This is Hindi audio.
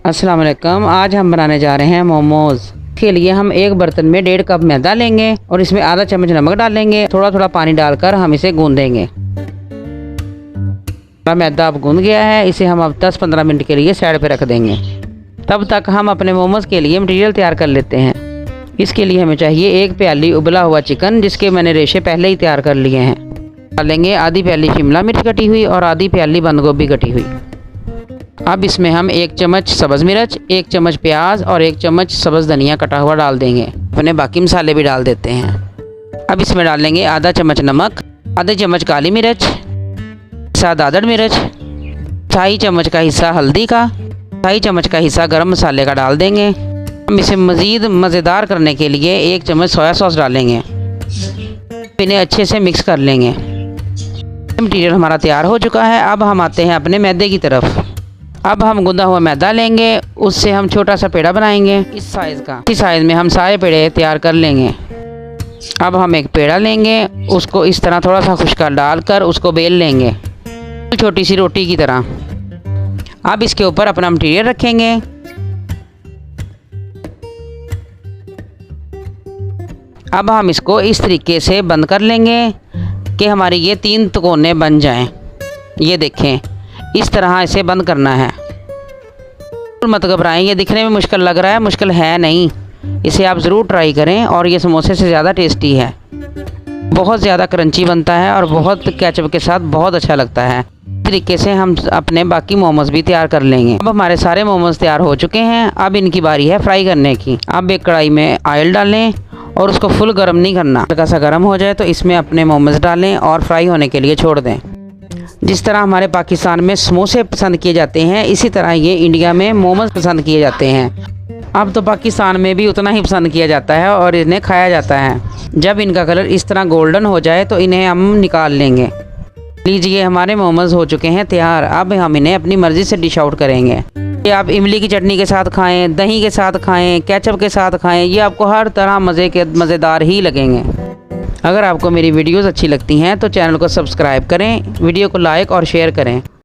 अस्सलाम वालेकुम। आज हम बनाने जा रहे हैं मोमोज़। के लिए हम एक बर्तन में 1.5 कप मैदा लेंगे और इसमें आधा चम्मच नमक डालेंगे। थोड़ा थोड़ा पानी डालकर हम इसे गूंदेंगे। मैदा अब गूंद गया है, इसे हम अब 10-15 मिनट के लिए साइड पे रख देंगे। तब तक हम अपने मोमोज़ के लिए मटेरियल तैयार कर लेते हैं। इसके लिए हमें चाहिए 1 प्याली उबला हुआ चिकन, जिसके मैंने रेशे पहले ही तैयार कर लिए हैं। डालेंगे आधी प्याली शिमला मिर्च कटी हुई और आधी प्याली बंद गोभी कटी हुई। अब इसमें हम 1 चम्मच सब्ज़ मिर्च, 1 चम्मच प्याज और 1 चम्मच सब्ज़ धनिया कटा हुआ डाल देंगे। अपने बाकी मसाले भी डाल देते हैं। अब इसमें डालेंगे आधा चम्मच नमक, आधे चम्मच काली मिर्च, हिस्सा दादड़ मिर्च, 2.5 चम्मच का हिस्सा हल्दी का, 2.5 चम्मच का हिस्सा गरम मसाले का डाल देंगे। हम इसे मज़ीद मज़ेदार करने के लिए 1 चम्मच सोया सॉस डालेंगे। इन्हें अच्छे से मिक्स कर लेंगे। मटीरियल हमारा तैयार हो चुका है। अब हम आते हैं अपने मैदे की तरफ। अब हम गूंदा हुआ मैदा लेंगे, उससे हम छोटा सा पेड़ा बनाएंगे इस साइज़ का। इस साइज़ में हम सारे पेड़े तैयार कर लेंगे। अब हम एक पेड़ा लेंगे, उसको इस तरह थोड़ा सा खुश्का डालकर उसको बेल लेंगे, छोटी सी रोटी की तरह। अब इसके ऊपर अपना मटीरियल रखेंगे। अब हम इसको इस तरीके से बंद कर लेंगे कि हमारी ये 3 तिकोने बन जाएं। ये देखें, इस तरह इसे बंद करना है। मत घबराएं, ये दिखने में मुश्किल लग रहा है, मुश्किल है नहीं। इसे आप ज़रूर ट्राई करें और ये समोसे से ज़्यादा टेस्टी है। बहुत ज़्यादा क्रंची बनता है और बहुत केचप के साथ बहुत अच्छा लगता है। इस तरीके से हम अपने बाकी मोमोज़ भी तैयार कर लेंगे। अब हमारे सारे मोमोज़ तैयार हो चुके हैं। अब इनकी बारी है फ्राई करने की। अब एक कढ़ाई में ऑयल डालें और उसको फुल गर्म नहीं करना। हल्का सा गर्म हो जाए तो इसमें अपने मोमोज़ डालें और फ्राई होने के लिए छोड़ दें। जिस तरह हमारे पाकिस्तान में समोसे पसंद किए जाते हैं, इसी तरह ये इंडिया में मोमोज़ पसंद किए जाते हैं। अब तो पाकिस्तान में भी उतना ही पसंद किया जाता है और इन्हें खाया जाता है। जब इनका कलर इस तरह गोल्डन हो जाए तो इन्हें हम निकाल लेंगे। लीजिए, हमारे मोमोज़ हो चुके हैं तैयार। अब हम इन्हें अपनी मर्ज़ी से डिश आउट करेंगे। ये आप इमली की चटनी के साथ खाएं, दही के साथ खाएं, केचप के साथ खाएं, ये आपको हर तरह मज़ेदार ही लगेंगे। अगर आपको मेरी वीडियोस अच्छी लगती हैं तो चैनल को सब्सक्राइब करें, वीडियो को लाइक और शेयर करें।